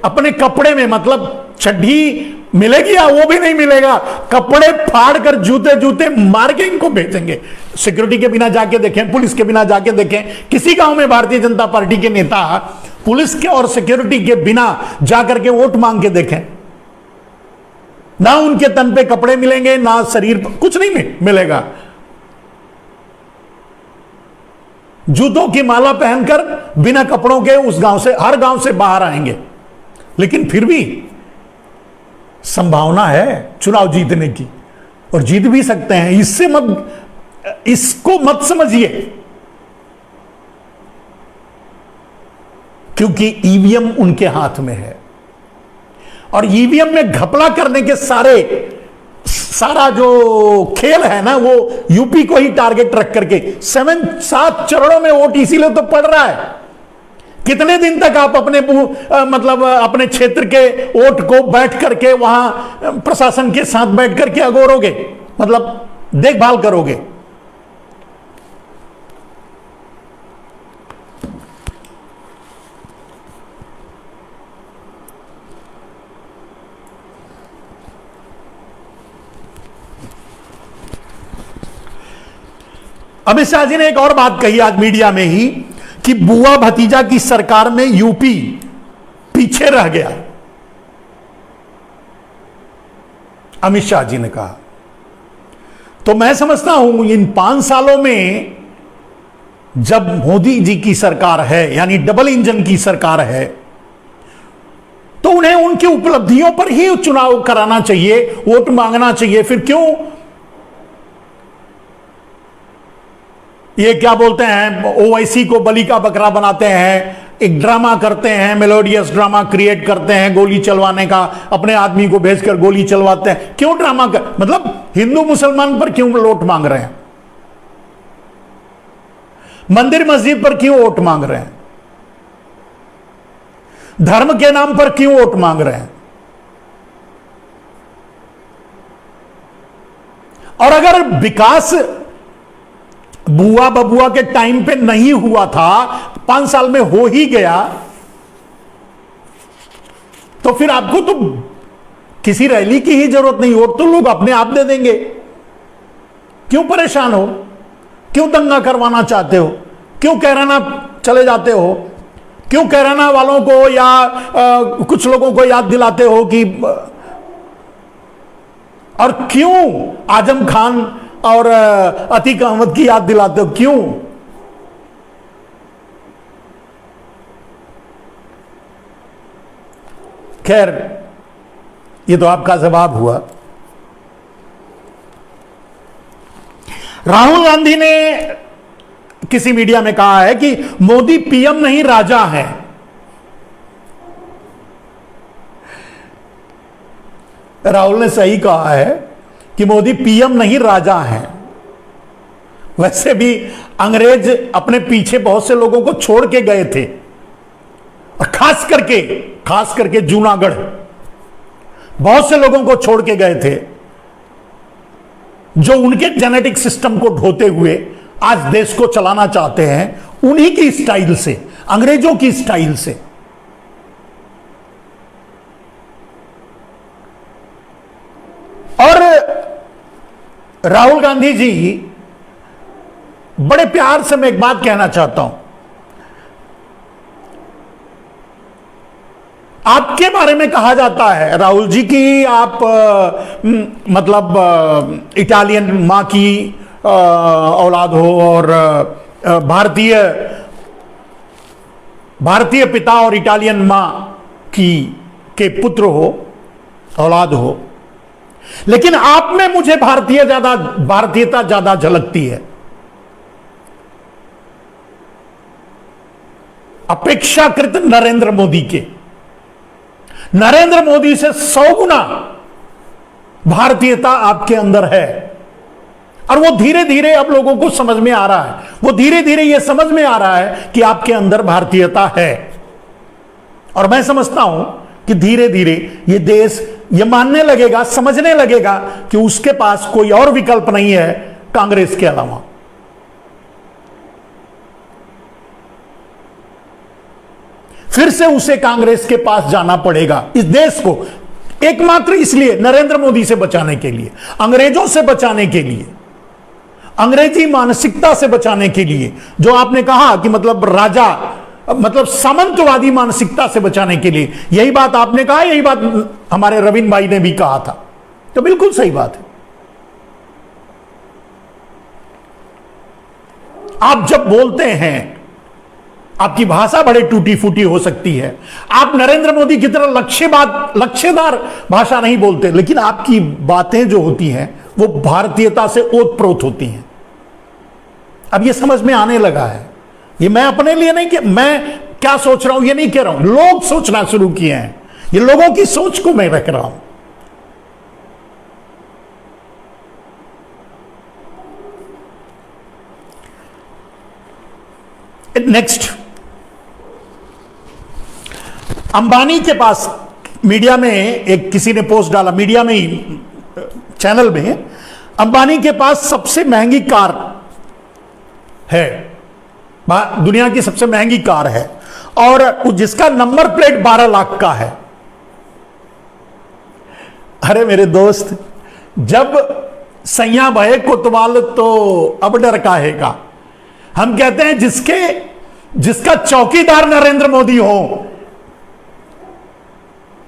अपने कपड़े में, मतलब चड्ढी मिलेगी या वो भी नहीं मिलेगा, कपड़े फाड़ कर जूते जूते मार के इनको भेजेंगे। सिक्योरिटी के बिना जाके देखें, पुलिस के बिना जाके देखें, किसी गांव में भारतीय जनता पार्टी के नेता पुलिस के और सिक्योरिटी के बिना जाकर के वोट मांग के देखें, ना उनके तन पे कपड़े मिलेंगे, ना शरीर पर, कुछ नहीं मिलेगा। जूतों की माला पहनकर बिना कपड़ों के उस गांव से, हर गांव से बाहर आएंगे। लेकिन फिर भी संभावना है चुनाव जीतने की, और जीत भी सकते हैं। इसको मत समझिए, क्योंकि ईवीएम उनके हाथ में है, और ईवीएम में घपला करने के सारा जो खेल है ना, वो यूपी को ही टारगेट रख करके 7 चरणों में वोट इसीलिए तो पड़ रहा है। कितने दिन तक आप अपने मतलब अपने क्षेत्र के वोट को बैठ करके वहां प्रशासन के साथ बैठ करके अगोरोगे, मतलब देखभाल करोगे। अमित शाह जी ने एक और बात कही आज मीडिया में ही, कि बुआ भतीजा की सरकार में यूपी पीछे रह गया। अमित शाह जी ने कहा। तो मैं समझता हूं इन 5 सालों में जब मोदी जी की सरकार है, यानी डबल इंजन की सरकार है, तो उन्हें उनकी उपलब्धियों पर ही चुनाव कराना चाहिए, वोट मांगना चाहिए। फिर क्यों ये क्या बोलते हैं, ओवैसी को बलि का बकरा बनाते हैं, एक ड्रामा करते हैं, मेलोडियस ड्रामा क्रिएट करते हैं गोली चलवाने का, अपने आदमी को भेजकर गोली चलवाते हैं। क्यों ड्रामा मतलब हिंदू मुसलमान पर क्यों वोट मांग रहे हैं, मंदिर मस्जिद पर क्यों वोट मांग रहे हैं, धर्म के नाम पर क्यों वोट मांग रहे हैं? और अगर विकास बुआ बबुआ के टाइम पे नहीं हुआ था, 5 साल में हो ही गया, तो फिर आपको तो किसी रैली की ही जरूरत नहीं, वोट तो लोग अपने आप दे देंगे। क्यों परेशान हो, क्यों दंगा करवाना चाहते हो, क्यों कैराना चले जाते हो, क्यों कैराना वालों को या कुछ लोगों को याद दिलाते हो कि, और क्यों आजम खान और अतीक अहमद की याद दिलाते हो, क्यों? खैर, ये तो आपका जवाब हुआ। राहुल गांधी ने किसी मीडिया में कहा है कि मोदी पीएम नहीं राजा है। राहुल ने सही कहा है कि मोदी पीएम नहीं राजा हैं। वैसे भी अंग्रेज अपने पीछे बहुत से लोगों को छोड़ के गए थे, और खास करके जूनागढ़ बहुत से लोगों को छोड़ के गए थे, जो उनके जेनेटिक सिस्टम को ढोते हुए आज देश को चलाना चाहते हैं, उन्हीं की स्टाइल से, अंग्रेजों की स्टाइल से। और राहुल गांधी जी, बड़े प्यार से मैं एक बात कहना चाहता हूं, आपके बारे में कहा जाता है राहुल जी कि आप मतलब इटालियन मां की औलाद हो, और भारतीय पिता और इटालियन मां के पुत्र हो, औलाद हो। लेकिन आप में मुझे भारतीयता ज्यादा झलकती है, अपेक्षाकृत नरेंद्र मोदी के। नरेंद्र मोदी से 100 गुना भारतीयता आपके अंदर है, और वो धीरे धीरे अब लोगों को समझ में आ रहा है, वो धीरे धीरे ये समझ में आ रहा है कि आपके अंदर भारतीयता है। और मैं समझता हूं कि धीरे धीरे ये देश ये मानने लगेगा, समझने लगेगा कि उसके पास कोई और विकल्प नहीं है कांग्रेस के अलावा। फिर से उसे कांग्रेस के पास जाना पड़ेगा। इस देश को एकमात्र इसलिए नरेंद्र मोदी से बचाने के लिए, अंग्रेजों से बचाने के लिए, अंग्रेजी मानसिकता से बचाने के लिए, जो आपने कहा कि मतलब राजा मतलब सामंतवादी मानसिकता से बचाने के लिए, यही बात आपने कहा, यही बात हमारे रविंद्र भाई ने भी कहा था, तो बिल्कुल सही बात है। आप जब बोलते हैं, आपकी भाषा बड़े टूटी फूटी हो सकती है, आप नरेंद्र मोदी की तरह लक्ष्यदार भाषा नहीं बोलते, लेकिन आपकी बातें जो होती हैं वो भारतीयता से ओतप्रोत होती हैं। अब ये समझ में आने लगा है। ये मैं अपने लिए नहीं, कि मैं क्या सोच रहा हूं ये नहीं कह रहा हूं, लोग सोचना शुरू किए हैं। ये लोगों की सोच को मैं रख रहा हूं। नेक्स्ट, अंबानी के पास मीडिया में एक किसी ने पोस्ट डाला, मीडिया में ही, चैनल में, अंबानी के पास सबसे महंगी कार है, दुनिया की सबसे महंगी कार है, और जिसका नंबर प्लेट 12 लाख का है। अरे मेरे दोस्त, जब सैया भये कोतवाल तो अब डर काहेगा। हम कहते हैं जिसका चौकीदार नरेंद्र मोदी हो,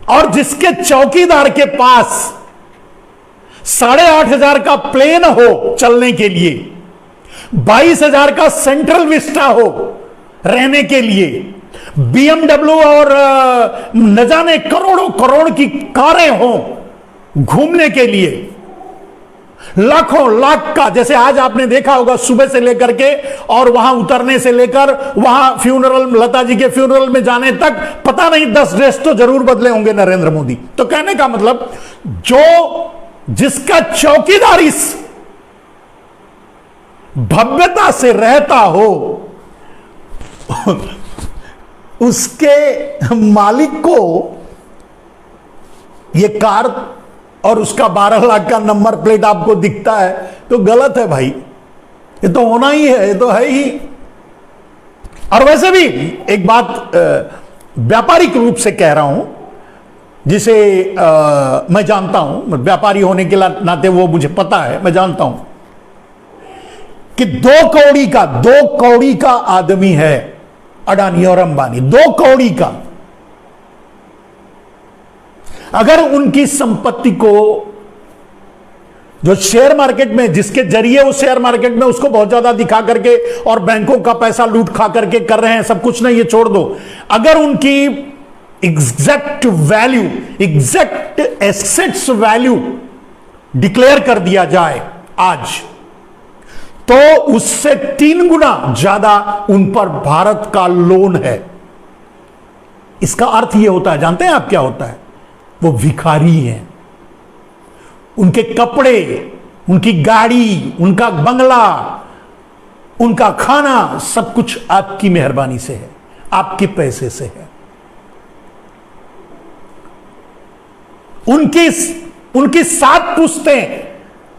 और जिसके चौकीदार के पास 8,500 का प्लेन हो चलने के लिए, 22,000 का सेंट्रल विस्टा हो रहने के लिए, BMW और न जाने करोड़ों करोड़ की कारें हो घूमने के लिए, लाखों लाख का, जैसे आज आपने देखा होगा सुबह से लेकर के और वहां उतरने से लेकर वहां फ्यूनरल, लता जी के फ्यूनरल में जाने तक, पता नहीं 10 ड्रेस तो जरूर बदले होंगे नरेंद्र मोदी। तो कहने का मतलब, जिसका चौकीदार इस भव्यता से रहता हो, उसके मालिक को यह कार और उसका 12 लाख का नंबर प्लेट आपको दिखता है, तो गलत है भाई। ये तो होना ही है, ये तो है ही। और वैसे भी एक बात व्यापारिक रूप से कह रहा हूं, जिसे मैं जानता हूं, व्यापारी होने के नाते वो मुझे पता है, मैं जानता हूं कि 2 कौड़ी का आदमी है अडानी और अंबानी, 2 कौड़ी का। अगर उनकी संपत्ति को, जो शेयर मार्केट में, जिसके जरिए वो शेयर मार्केट में उसको बहुत ज्यादा दिखा करके और बैंकों का पैसा लूट खा करके कर रहे हैं, सब कुछ नहीं, ये छोड़ दो, अगर उनकी exact value, exact assets value declare कर दिया जाए आज, तो उससे 3 गुना ज्यादा उन पर भारत का लोन है। इसका अर्थ यह होता है, जानते हैं आप क्या होता है? वो भिखारी हैं। उनके कपड़े, उनकी गाड़ी, उनका बंगला, उनका खाना, सब कुछ आपकी मेहरबानी से है, आपके पैसे से है। उनकी 7 पुश्तें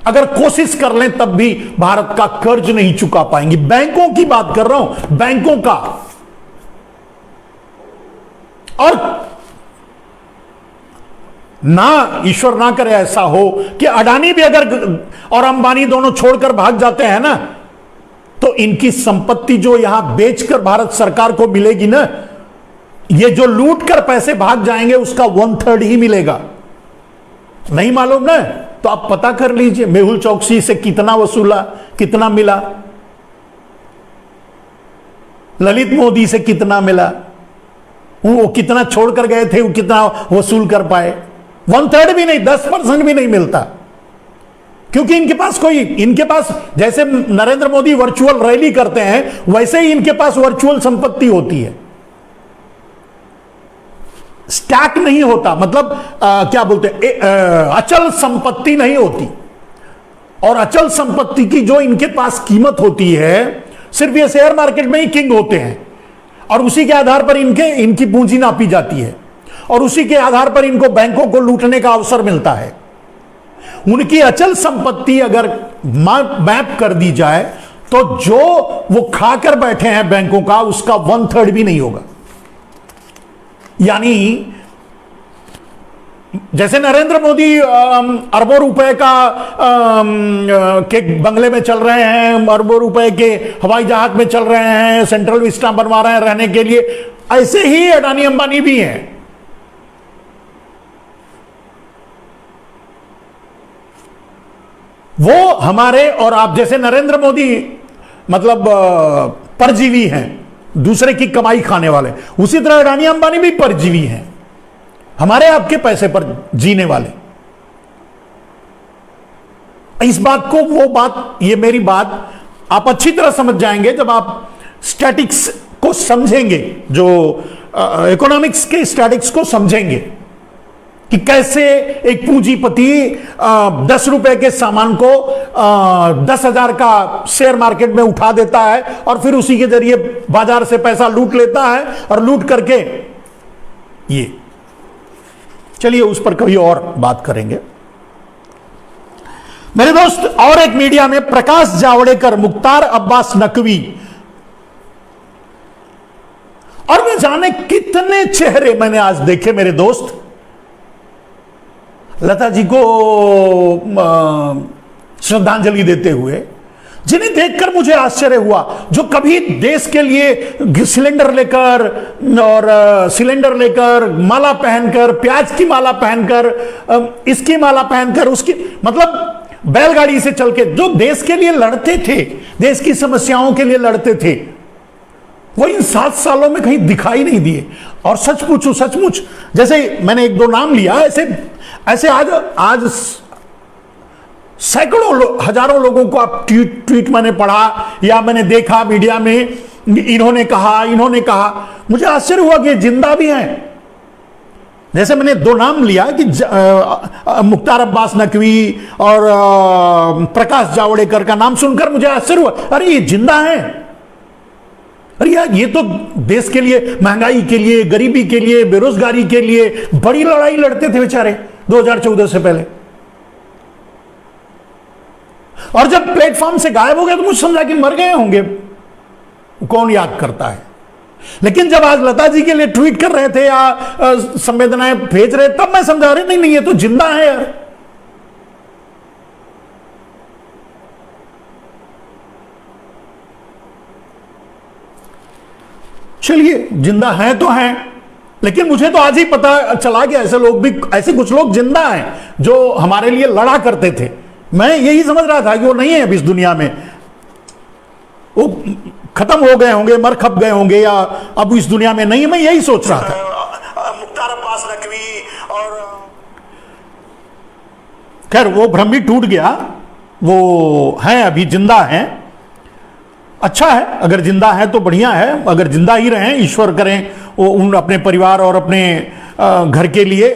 अगर कोशिश कर लें तब भी भारत का कर्ज नहीं चुका पाएंगी। बैंकों की बात कर रहा हूं, बैंकों का। और ना, ईश्वर ना करे ऐसा हो कि अडानी भी अगर और अंबानी दोनों छोड़कर भाग जाते हैं ना, तो इनकी संपत्ति जो यहां बेचकर भारत सरकार को मिलेगी ना, ये जो लूट कर पैसे भाग जाएंगे उसका 1/3 ही मिलेगा। नहीं मालूम ना, तो आप पता कर लीजिए मेहुल चौकसी से कितना वसूला, कितना मिला, ललित मोदी से कितना मिला, वो कितना छोड़कर गए थे, वो कितना वसूल कर पाए। 1/3 भी नहीं, 10% भी नहीं मिलता, क्योंकि इनके पास जैसे नरेंद्र मोदी वर्चुअल रैली करते हैं, वैसे ही इनके पास वर्चुअल संपत्ति होती है। स्टैक नहीं होता, मतलब क्या बोलते हैं, अचल संपत्ति नहीं होती। और अचल संपत्ति की जो इनके पास कीमत होती है, सिर्फ ये शेयर मार्केट में ही किंग होते हैं, और उसी के आधार पर इनकी पूंजी नापी जाती है, और उसी के आधार पर इनको बैंकों को लूटने का अवसर मिलता है। उनकी अचल संपत्ति अगर मैप कर दी जाए, तो जो वो खाकर बैठे हैं बैंकों का, उसका 1/3 भी नहीं होगा। यानी जैसे नरेंद्र मोदी अरबों रुपए का के बंगले में चल रहे हैं, अरबों रुपए के हवाई जहाज में चल रहे हैं, सेंट्रल विस्टा बनवा रहे हैं रहने के लिए, ऐसे ही अडानी अंबानी भी हैं। वो हमारे और आप जैसे नरेंद्र मोदी मतलब परजीवी हैं, दूसरे की कमाई खाने वाले, उसी तरह अडानी अंबानी भी परजीवी हैं, हमारे आपके पैसे पर जीने वाले। इस बात को, वो बात, ये मेरी बात आप अच्छी तरह समझ जाएंगे जब आप स्टैटिक्स को समझेंगे, जो इकोनॉमिक्स के स्टैटिक्स को समझेंगे कि कैसे एक पूंजीपति 10 रुपए के सामान को 10,000 का शेयर मार्केट में उठा देता है और फिर उसी के जरिए बाजार से पैसा लूट लेता है, और लूट करके ये, चलिए उस पर कभी और बात करेंगे मेरे दोस्त। और एक मीडिया में प्रकाश जावड़ेकर, मुख्तार अब्बास नकवी और मैं जाने कितने चेहरे मैंने आज देखे मेरे दोस्त, लता जी को श्रद्धांजलि देते हुए, जिन्हें देखकर मुझे आश्चर्य हुआ, जो कभी देश के लिए सिलेंडर लेकर और सिलेंडर लेकर, माला पहनकर, प्याज की माला पहनकर, इसकी माला पहनकर, उसकी मतलब बैलगाड़ी से चल के जो देश के लिए लड़ते थे, देश की समस्याओं के लिए लड़ते थे, वो इन 7 सालों में कहीं दिखाई नहीं दिए। और सच पूछूं, सचमुच, जैसे मैंने 1-2 नाम लिया, ऐसे आज सैकड़ों हजारों लोगों को आप ट्वीट मैंने पढ़ा या मैंने देखा मीडिया में, इन्होंने कहा, मुझे आश्चर्य हुआ कि जिंदा भी हैं। जैसे मैंने 2 नाम लिया कि मुख्तार अब्बास नकवी और प्रकाश जावड़ेकर का नाम सुनकर मुझे आश्चर्य हुआ, अरे ये जिंदा हैं, अरे यार ये तो देश के लिए, महंगाई के लिए, गरीबी के लिए, बेरोजगारी के लिए बड़ी लड़ाई लड़ते थे बेचारे 2014 से पहले। और जब प्लेटफॉर्म से गायब हो गए तो मुझे समझा कि मर गए होंगे, कौन याद करता है। लेकिन जब आज लता जी के लिए ट्वीट कर रहे थे या संवेदनाएं भेज रहे, तब मैं समझा रहे नहीं ये तो जिंदा है यार। चलिए जिंदा हैं तो हैं, लेकिन मुझे तो आज ही पता चला कि ऐसे लोग भी, ऐसे कुछ लोग जिंदा हैं जो हमारे लिए लड़ा करते थे। मैं यही समझ रहा था कि वो नहीं है अब इस दुनिया में, वो खत्म हो गए होंगे, मर खप गए होंगे, या अब इस दुनिया में नहीं, मैं यही सोच रहा था। मुख्तार अब्बास नकवी और खैर वो भ्रम भी टूट गया, वो हैं अभी जिंदा हैं, अच्छा है, अगर जिंदा है तो बढ़िया है, अगर जिंदा ही रहें, ईश्वर करें वो उन अपने परिवार और अपने घर के लिए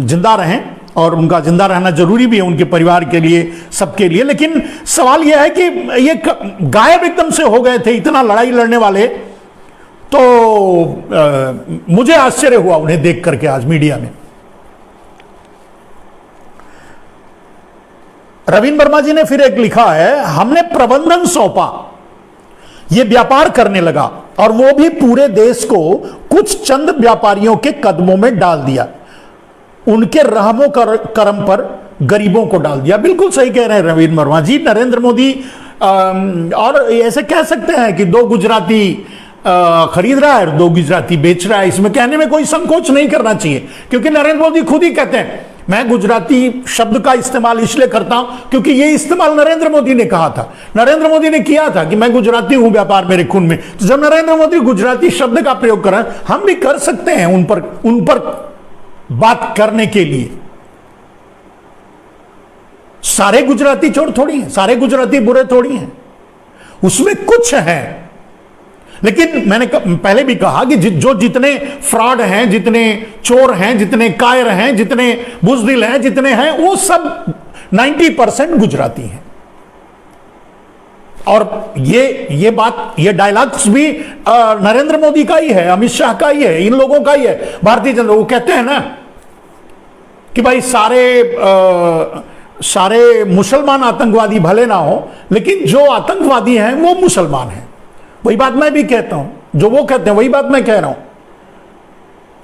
जिंदा रहें, और उनका जिंदा रहना जरूरी भी है उनके परिवार के लिए, सबके लिए। लेकिन सवाल यह है कि ये गायब एकदम से हो गए थे, इतना लड़ाई लड़ने वाले, तो मुझे आश्चर्य हुआ उन्हें देख करके आज मीडिया में। रवीन वर्मा जी ने फिर एक लिखा है, हमने प्रबंधन सौंपा, ये व्यापार करने लगा, और वो भी पूरे देश को कुछ चंद व्यापारियों के कदमों में डाल दिया, उनके रहमो करम पर गरीबों को डाल दिया। बिल्कुल सही कह रहे हैं रवीन वर्मा जी। नरेंद्र मोदी और ऐसे कह सकते हैं कि 2 गुजराती खरीद रहा है और 2 गुजराती बेच रहा है, इसमें कहने में कोई संकोच नहीं करना चाहिए, क्योंकि नरेंद्र मोदी खुद ही कहते हैं, मैं गुजराती शब्द का इस्तेमाल इसलिए करता हूं क्योंकि ये इस्तेमाल नरेंद्र मोदी ने कहा था, नरेंद्र मोदी ने किया था कि मैं गुजराती हूं, व्यापार मेरे खून में। तो जब नरेंद्र मोदी गुजराती शब्द का प्रयोग कर रहे हैं, हम भी कर सकते हैं उन पर बात करने के लिए। सारे गुजराती चोर थोड़ी हैं, सारे गुजराती बुरे थोड़ी हैं, उसमें कुछ है। लेकिन मैंने पहले भी कहा कि जो जितने फ्रॉड हैं, जितने चोर हैं, जितने कायर हैं, जितने बुजदिल हैं, जितने हैं, वो सब 90% गुजराती हैं। और ये बात, ये डायलॉग्स भी नरेंद्र मोदी का ही है, अमित शाह का ही है, इन लोगों का ही है, भारतीय जनता। वो कहते हैं ना कि भाई सारे मुसलमान आतंकवादी भले ना हो, लेकिन जो आतंकवादी हैं वो मुसलमान हैं। वही बात मैं भी कहता हूं, जो वो कहते हैं वही बात मैं कह रहा हूं।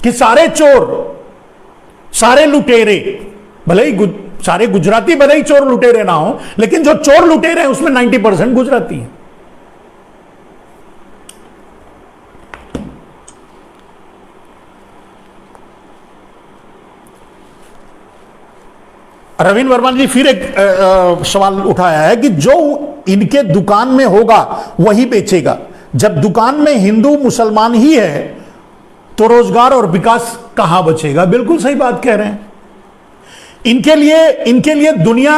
कि सारे चोर, सारे लुटेरे, भले ही सारे गुजराती भले ही चोर लुटेरे ना हो, लेकिन जो चोर लुटेरे हैं उसमें 90% गुजराती हैं। रविंद्र वर्मा जी फिर एक सवाल उठाया है कि जो इनके दुकान में होगा वही बेचेगा। जब दुकान में हिंदू मुसलमान ही है तो रोजगार और विकास कहां बचेगा? बिल्कुल सही बात कह रहे हैं। इनके लिए दुनिया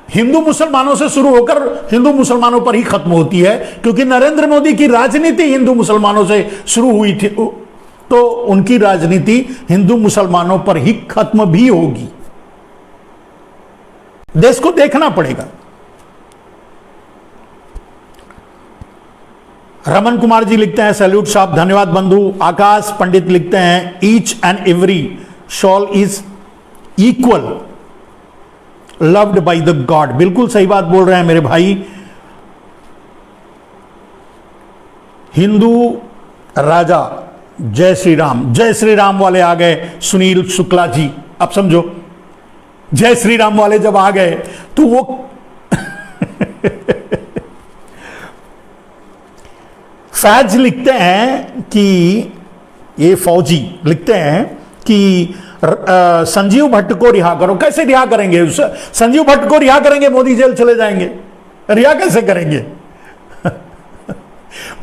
हिंदू मुसलमानों से शुरू होकर हिंदू मुसलमानों पर ही खत्म होती है, क्योंकि नरेंद्र मोदी की राजनीति हिंदू मुसलमानों से शुरू हुई थी, तो उनकी राजनीति हिंदू मुसलमानों पर ही खत्म भी होगी। देश को देखना पड़ेगा। रमन कुमार जी लिखते हैं सैल्यूट साहब, धन्यवाद बंधु। आकाश पंडित लिखते हैं each and every soul is equal loved by the God. बिल्कुल सही बात बोल रहे हैं मेरे भाई। हिंदू राजा जय श्री राम वाले आ गए। सुनील शुक्ला जी, अब समझो, जय श्री राम वाले जब आ गए तो वो फैज लिखते हैं कि ये फौजी लिखते हैं कि संजीव भट्ट को रिहा करो। कैसे रिहा करेंगे? संजीव भट्ट को रिहा करेंगे मोदी जेल चले जाएंगे। रिहा कैसे करेंगे?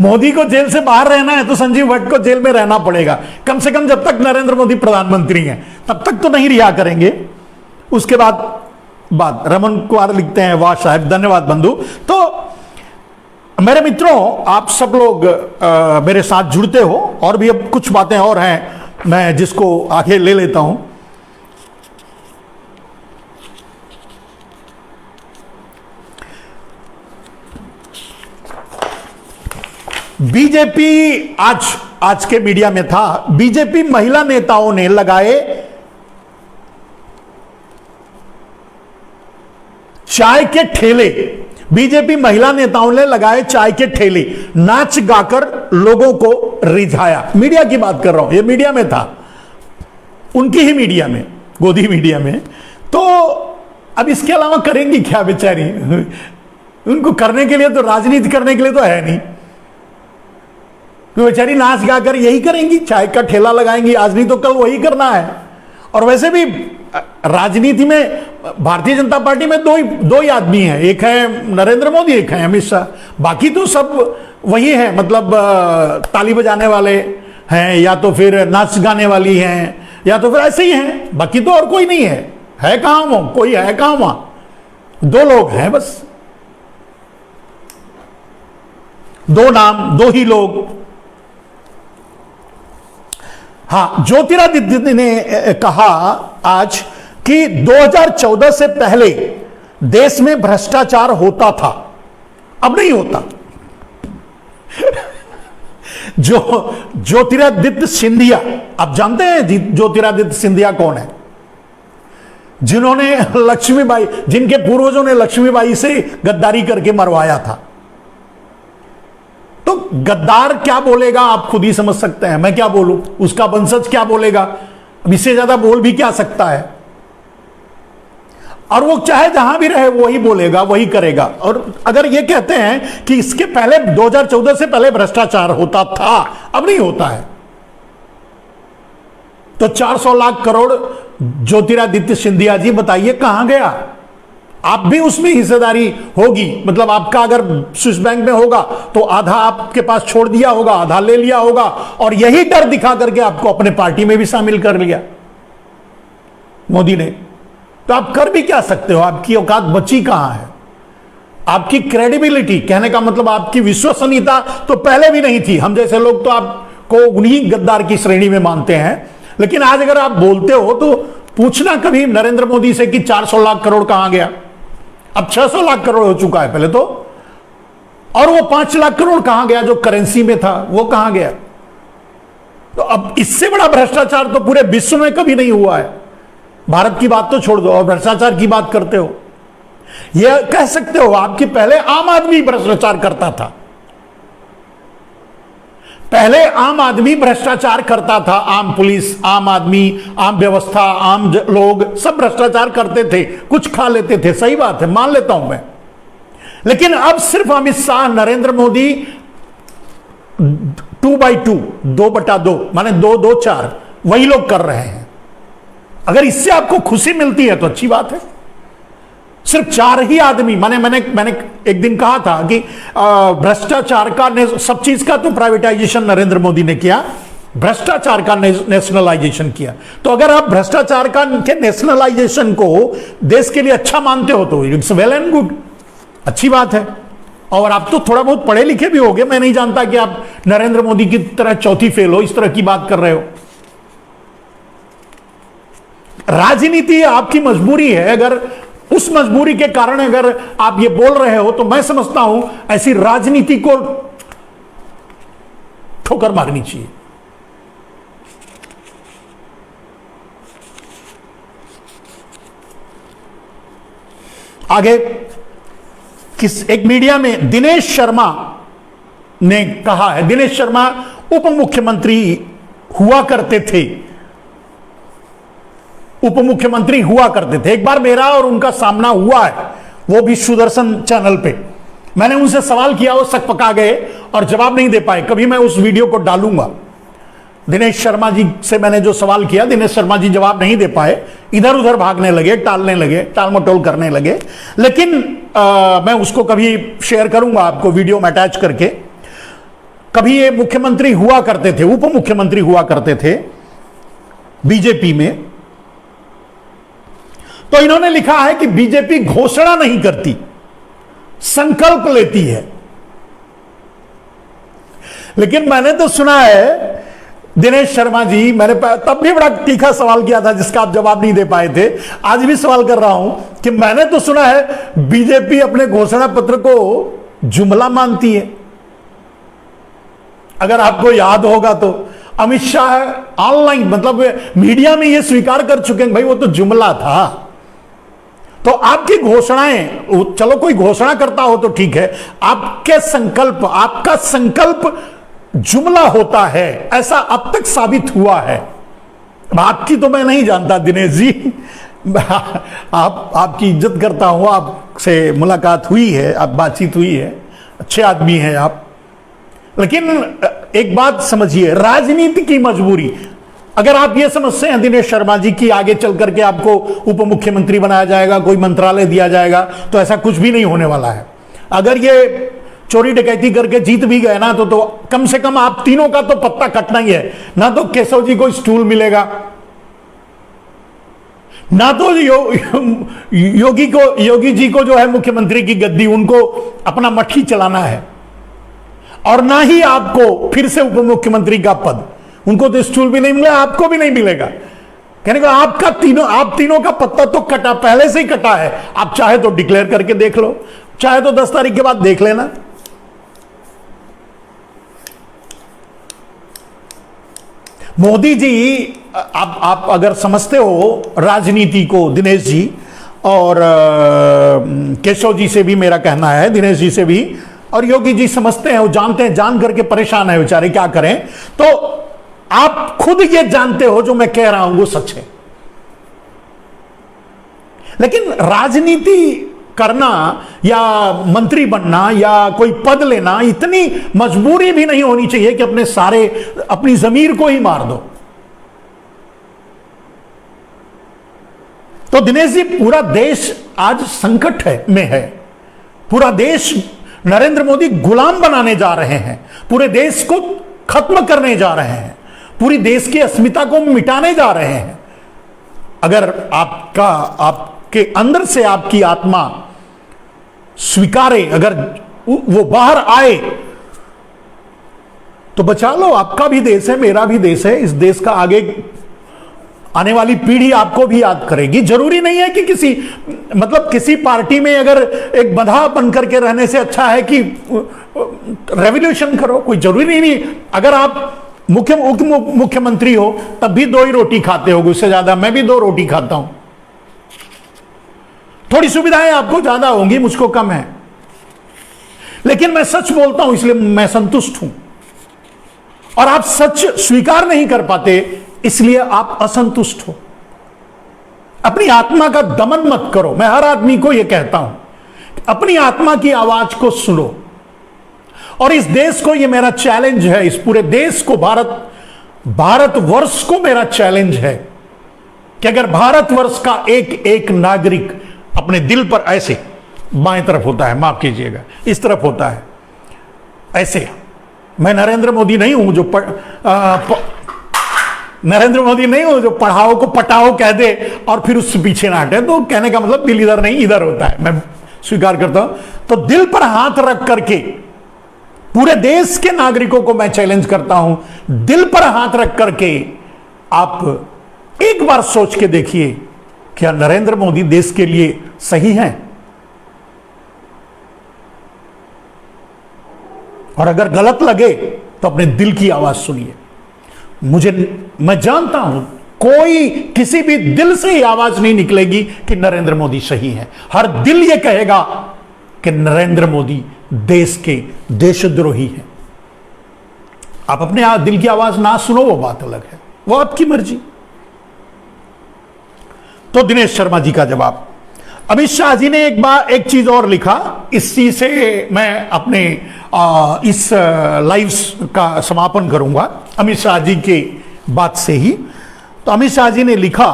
मोदी को जेल से बाहर रहना है तो संजीव भट्ट को जेल में रहना पड़ेगा, कम से कम जब तक नरेंद्र मोदी प्रधानमंत्री हैं तब तक तो नहीं रिहा करेंगे। उसके बाद रमन कुमार लिखते हैं वाह साहब, धन्यवाद बंधु। तो मेरे मित्रों, आप सब लोग मेरे साथ जुड़ते हो, और भी अब कुछ बातें और हैं मैं जिसको आगे ले लेता हूं। बीजेपी आज के मीडिया में था, बीजेपी महिला नेताओं ने लगाए चाय के ठेले। बीजेपी महिला नेताओं ने लगाए चाय के ठेले, नाच गाकर लोगों को रिझाया। मीडिया की बात कर रहा हूं, ये मीडिया में था, उनकी ही मीडिया में, गोदी मीडिया में। तो अब इसके अलावा करेंगी क्या बेचारी? उनको करने के लिए तो, राजनीति करने के लिए तो है नहीं, तो बेचारी नाच गाकर यही करेंगी, चाय का ठेला लगाएंगी। आज नहीं तो कल वही करना है। और वैसे भी राजनीति में भारतीय जनता पार्टी में दो ही आदमी हैं, एक है नरेंद्र मोदी, एक है अमित शाह। बाकी तो सब वही है, मतलब ताली बजाने वाले हैं, या तो फिर नाच गाने वाली हैं, या तो फिर ऐसे ही हैं। बाकी तो और कोई नहीं है कहां वो? कोई है कहां वहां? दो लोग हैं बस, दो नाम, दो ही लोग। हाँ, ज्योतिरादित्य ने कहा आज कि 2014 से पहले देश में भ्रष्टाचार होता था, अब नहीं होता। जो ज्योतिरादित्य सिंधिया, आप जानते हैं ज्योतिरादित्य सिंधिया कौन है? जिन्होंने लक्ष्मीबाई, जिनके पूर्वजों ने लक्ष्मीबाई से गद्दारी करके मरवाया था। तो गद्दार क्या बोलेगा आप खुद ही समझ सकते हैं, मैं क्या बोलूं, उसका वंशज क्या बोलेगा, अब इससे ज्यादा बोल भी क्या सकता है। और वो चाहे जहां भी रहे वही बोलेगा, वही करेगा। और अगर ये कहते हैं कि इसके पहले 2014 से पहले भ्रष्टाचार होता था, अब नहीं होता है, तो 400 लाख करोड़ ज्योतिरादित्य सिंधिया जी बताइए कहां गया? आप भी उसमें हिस्सेदारी होगी, मतलब आपका अगर स्विस बैंक में होगा तो आधा आपके पास छोड़ दिया होगा, आधा ले लिया होगा, और यही डर दिखा करके आपको अपने पार्टी में भी शामिल कर लिया मोदी ने। तो आप कर भी क्या सकते हो? आपकी औकात बची कहां है? आपकी क्रेडिबिलिटी, कहने का मतलब आपकी विश्वसनीयता तो पहले भी नहीं थी। हम जैसे लोग तो आपको उन्हीं गद्दार की श्रेणी में मानते हैं, लेकिन आज अगर आप बोलते हो तो पूछना कभी नरेंद्र मोदी से कि 400 लाख करोड़ कहां गया? अब 600 लाख करोड़ हो चुका है पहले तो, और वो 5 लाख करोड़ कहां गया जो करेंसी में था, वो कहां गया? तो अब इससे बड़ा भ्रष्टाचार तो पूरे विश्व में कभी नहीं हुआ है। भारत की बात तो छोड़ दो और भ्रष्टाचार की बात करते हो। यह कह सकते हो आपकी पहले आम आदमी भ्रष्टाचार करता था, पहले आम आदमी भ्रष्टाचार करता था, आम पुलिस, आम आदमी, आम व्यवस्था, आम लोग सब भ्रष्टाचार करते थे, कुछ खा लेते थे, सही बात है, मान लेता हूं मैं। लेकिन अब सिर्फ अमित शाह, नरेंद्र मोदी 2/2, 2/2 माने 2-2-4 वही लोग कर रहे हैं। अगर इससे आपको खुशी मिलती है तो अच्छी बात है। सिर्फ 4 ही आदमी, मैंने एक दिन कहा था कि भ्रष्टाचार का, सब चीज का तो प्राइवेटाइजेशन नरेंद्र मोदी ने किया, भ्रष्टाचार का नेशनलाइजेशन किया। तो अगर आप भ्रष्टाचार का के नेशनलाइजेशन को देश के लिए अच्छा मानते हो तो इट्स वेल एंड गुड, अच्छी बात है। और आप तो थोड़ा बहुत पढ़े लिखे भी होगे, मैं नहीं जानता कि आप नरेंद्र मोदी की तरह चौथी फेल हो, इस तरह की बात कर रहे हो। राजनीति आपकी मजबूरी है, अगर उस मजबूरी के कारण अगर आप ये बोल रहे हो तो मैं समझता हूं ऐसी राजनीति को ठोकर मारनी चाहिए। आगे एक मीडिया में दिनेश शर्मा ने कहा है, दिनेश शर्मा उप मुख्यमंत्री हुआ करते थे, उप मुख्यमंत्री हुआ करते थे। एक बार मेरा और उनका सामना हुआ है, वो भी सुदर्शन चैनल पे। मैंने उनसे सवाल किया, वो सक पका गए और जवाब नहीं दे पाए। कभी मैं उस वीडियो को डालूंगा। दिनेश शर्मा जी से मैंने जो सवाल किया, दिनेश शर्मा जी जवाब नहीं दे पाए, इधर उधर भागने लगे, टालने लगे, टाल मटोल करने लगे। लेकिन मैं उसको कभी शेयर करूंगा आपको, वीडियो में अटैच करके। कभी ये मुख्यमंत्री हुआ करते थे, उप मुख्यमंत्री हुआ करते थे बीजेपी में। तो इन्होंने लिखा है कि बीजेपी घोषणा नहीं करती, संकल्प लेती है। लेकिन मैंने तो सुना है दिनेश शर्मा जी, मैंने तब भी बड़ा तीखा सवाल किया था जिसका आप जवाब नहीं दे पाए थे, आज भी सवाल कर रहा हूं कि मैंने तो सुना है बीजेपी अपने घोषणा पत्र को जुमला मानती है। अगर आपको याद होगा तो अमित शाह ऑनलाइन, मतलब मीडिया में यह स्वीकार कर चुके हैं भाई वो तो जुमला था। तो आपकी घोषणाएं, चलो कोई घोषणा करता हो तो ठीक है, आपके संकल्प, आपका संकल्प जुमला होता है, ऐसा अब तक साबित हुआ है। आपकी तो मैं नहीं जानता दिनेश जी, आपकी इज्जत करता हूं, आपसे मुलाकात हुई है, आप बातचीत हुई है, अच्छे आदमी हैं आप। लेकिन एक बात समझिए, राजनीति की मजबूरी, अगर आप ये समझते हैं दिनेश शर्मा जी की आगे चल करके आपको उप मुख्यमंत्री बनाया जाएगा, कोई मंत्रालय दिया जाएगा, तो ऐसा कुछ भी नहीं होने वाला है। अगर ये चोरी डकैती करके जीत भी गए ना तो कम से कम आप तीनों का तो पत्ता कटना ही है। ना तो केशव जी को स्टूल मिलेगा, ना तो योगी जी को जो है मुख्यमंत्री की गद्दी, उनको अपना मट्ठी चलाना है, और ना ही आपको फिर से उप मुख्यमंत्री का पद। उनको तो स्टूल भी नहीं मिलेगा, आपको भी नहीं मिलेगा। कहने का आप तीनों का पत्ता तो कटा, पहले से ही कटा है। आप चाहे तो डिक्लेयर करके देख लो, चाहे तो 10 तारीख के बाद देख लेना। मोदी जी, आप अगर समझते हो राजनीति को, दिनेश जी और केशव जी से भी मेरा कहना है, दिनेश जी से भी, और योगी जी समझते हैं, वो जानते हैं, जान करके परेशान है बेचारे, क्या करें। तो आप खुद ये जानते हो जो मैं कह रहा हूं वो सच है। लेकिन राजनीति करना या मंत्री बनना या कोई पद लेना, इतनी मजबूरी भी नहीं होनी चाहिए कि अपनी जमीर को ही मार दो। तो दिनेश जी, पूरा देश आज संकट में है। पूरा देश नरेंद्र मोदी गुलाम बनाने जा रहे हैं, पूरे देश को खत्म करने जा रहे हैं, पूरी देश की अस्मिता को मिटाने जा रहे हैं। अगर आपके अंदर से आपकी आत्मा स्वीकारे, अगर वो बाहर आए तो बचा लो। आपका भी देश है, मेरा भी देश है। इस देश का आगे आने वाली पीढ़ी आपको भी याद करेगी। जरूरी नहीं है कि किसी पार्टी में अगर एक बंधा बन करके रहने से अच्छा है कि रेवोल्यूशन करो, कोई जरूरी नहीं। अगर आप मुख्यमंत्री हो तब भी 2 ही रोटी खाते हो, उससे ज्यादा मैं भी 2 रोटी खाता हूं। थोड़ी सुविधाएं आपको ज्यादा होंगी, मुझको कम है, लेकिन मैं सच बोलता हूं इसलिए मैं संतुष्ट हूं। और आप सच स्वीकार नहीं कर पाते, इसलिए आप असंतुष्ट हो। अपनी आत्मा का दमन मत करो। मैं हर आदमी को यह कहता हूं, अपनी आत्मा की आवाज को सुनो। और इस देश को, यह मेरा चैलेंज है, इस पूरे देश को, भारतवर्ष को मेरा चैलेंज है कि अगर भारतवर्ष का एक एक नागरिक अपने दिल पर ऐसे, बाएं तरफ होता है, माफ कीजिएगा, इस तरफ होता है ऐसे, मैं नरेंद्र मोदी नहीं हूं जो नरेंद्र मोदी नहीं हूं जो पढ़ाओ को पटाओ कह दे और फिर उससे पीछे ना हटे। तो कहने का मतलब दिल इधर नहीं इधर होता है, मैं स्वीकार करता हूं। तो दिल पर हाथ रख करके पूरे देश के नागरिकों को मैं चैलेंज करता हूं, दिल पर हाथ रख करके आप एक बार सोच के देखिए, क्या नरेंद्र मोदी देश के लिए सही हैं? और अगर गलत लगे तो अपने दिल की आवाज सुनिए। मैं जानता हूं कोई किसी भी दिल से ही आवाज नहीं निकलेगी कि नरेंद्र मोदी सही है। हर दिल यह कहेगा कि नरेंद्र मोदी देश के देशद्रोही हैं। आप अपने दिल की आवाज ना सुनो, वो बात अलग है, वो आपकी मर्जी। तो दिनेश शर्मा जी का जवाब। अमित शाह जी ने एक चीज और लिखा, इस चीज से मैं अपने इस लाइव का समापन करूंगा अमित शाह जी के बात से ही। तो अमित शाह जी ने लिखा,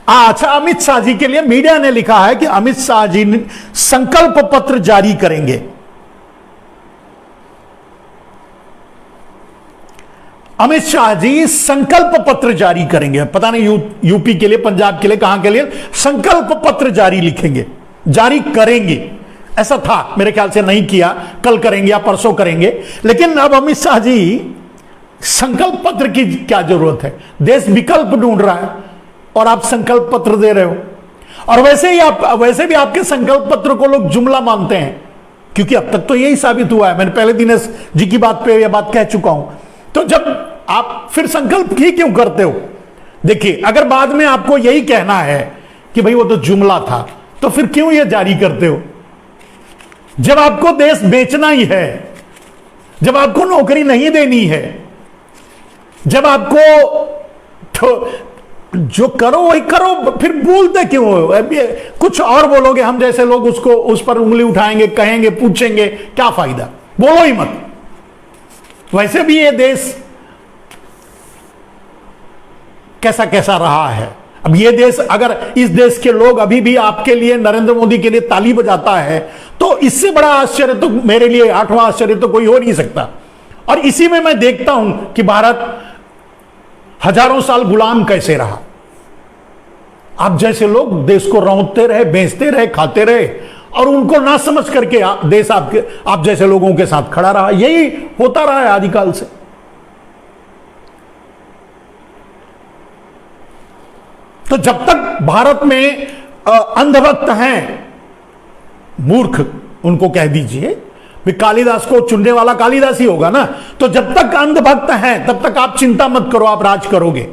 अच्छा, अमित शाह जी के लिए मीडिया ने लिखा है कि अमित शाह जी ने संकल्प पत्र जारी करेंगे। अमित शाह जी संकल्प पत्र जारी करेंगे, पता नहीं यूपी के लिए, पंजाब के लिए, कहां के लिए संकल्प पत्र जारी करेंगे। ऐसा था मेरे ख्याल से, नहीं किया, कल करेंगे या परसों करेंगे। लेकिन अब अमित शाह जी संकल्प पत्र की क्या जरूरत है? देश विकल्प ढूंढ रहा है और आप संकल्प पत्र दे रहे हो। और वैसे भी आपके संकल्प पत्र को लोग जुमला मानते हैं, क्योंकि अब तक तो यही साबित हुआ है। मैंने पहले दिनेश जी की बात पे यह बात कह चुका हूं। तो जब आप फिर संकल्प ही क्यों करते हो? देखिए, अगर बाद में आपको यही कहना है कि भाई वो तो जुमला था, तो फिर क्यों ये जारी करते हो? जब आपको देश बेचना ही है, जब आपको नौकरी नहीं देनी है, जब आपको तो जो करो वही करो, फिर बोलते क्यों हो? कुछ और बोलोगे, हम जैसे लोग उसको उस पर उंगली उठाएंगे, कहेंगे, पूछेंगे, क्या फायदा? बोलो ही मत। वैसे भी ये देश कैसा कैसा रहा है। अब ये देश, अगर इस देश के लोग अभी भी आपके लिए, नरेंद्र मोदी के लिए ताली बजाता है, तो इससे बड़ा आश्चर्य तो मेरे लिए, 8वां आश्चर्य तो कोई हो नहीं सकता। और इसी में मैं देखता हूं कि भारत हजारों साल गुलाम कैसे रहा। आप जैसे लोग देश को रौंदते रहे, बेचते रहे, खाते रहे, और उनको ना समझ करके देश आप जैसे लोगों के साथ खड़ा रहा। यही होता रहा है आदिकाल से। तो जब तक भारत में अंधभक्त हैं, मूर्ख उनको कह दीजिए, कालिदास को चुनने वाला कालिदास ही होगा ना। तो जब तक अंधभक्त हैं, तब तक आप चिंता मत करो, आप राज करोगे।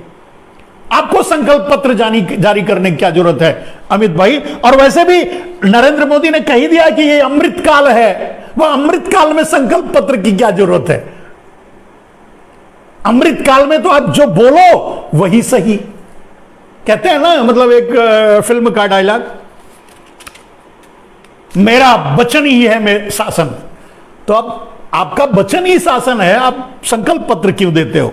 आपको संकल्प पत्र जारी करने की क्या जरूरत है अमित भाई? और वैसे भी नरेंद्र मोदी ने कह दिया कि ये अमृत काल है, वह अमृत काल में संकल्प पत्र की क्या जरूरत है? अमृत काल में तो आप जो बोलो वही सही। कहते हैं ना, मतलब एक फिल्म का डायलॉग, मेरा वचन ही है मेरा शासन। तो अब आपका वचन ही शासन है, आप संकल्प पत्र क्यों देते हो?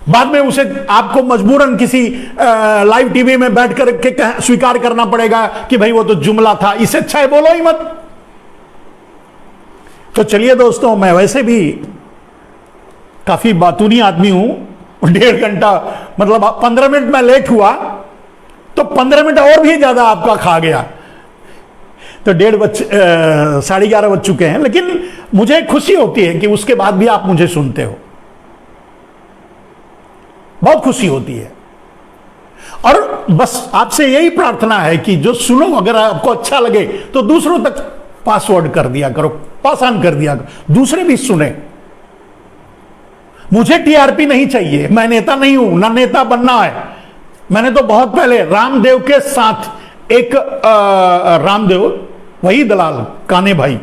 बाद में उसे आपको मजबूरन किसी लाइव टीवी में बैठ कर के स्वीकार करना पड़ेगा कि भाई वो तो जुमला था। इससे अच्छा है बोलो ही मत। तो चलिए दोस्तों, मैं वैसे भी काफी बातूनी आदमी हूं। 1.5 घंटा, मतलब 15 मिनट में लेट हुआ तो 15 मिनट और भी ज्यादा आपका खा गया। तो 11:30 बज चुके हैं, लेकिन मुझे खुशी होती है कि उसके बाद भी आप मुझे सुनते हो, बहुत खुशी होती है। और बस आपसे यही प्रार्थना है कि जो सुनो, अगर आपको अच्छा लगे तो दूसरों तक पासवर्ड कर दिया करो, पास ऑन कर दिया करो, दूसरे भी सुने। मुझे टीआरपी नहीं चाहिए, मैं नेता नहीं हूं, ना नेता बनना है। मैंने तो बहुत पहले रामदेव के साथ एक रामदेव वही दलाल काने भाई,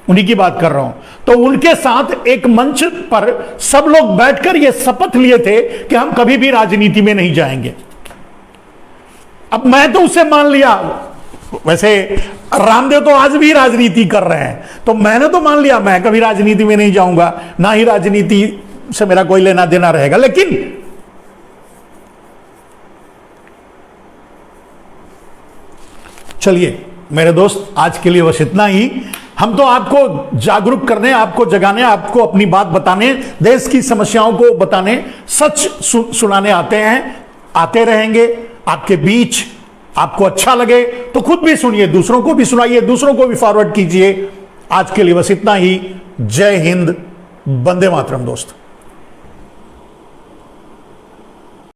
उन्हीं की बात कर रहा हूं। तो उनके साथ एक मंच पर सब लोग बैठकर ये शपथ लिए थे कि हम कभी भी राजनीति में नहीं जाएंगे। अब मैं तो उसे मान लिया, वैसे रामदेव तो आज भी राजनीति कर रहे हैं, तो मैंने तो मान लिया मैं कभी राजनीति में नहीं जाऊंगा, ना ही राजनीति से मेरा कोई लेना देना रहेगा। लेकिन चलिए मेरे दोस्त, आज के लिए बस इतना ही। हम तो आपको जागरूक करने, आपको जगाने, आपको अपनी बात बताने, देश की समस्याओं को बताने, सच सुनाने आते हैं, आते रहेंगे आपके बीच। आपको अच्छा लगे तो खुद भी सुनिए, दूसरों को भी सुनाइए, दूसरों को भी फॉरवर्ड कीजिए। आज के लिए बस इतना ही। जय हिंद, वंदे मातरम दोस्त।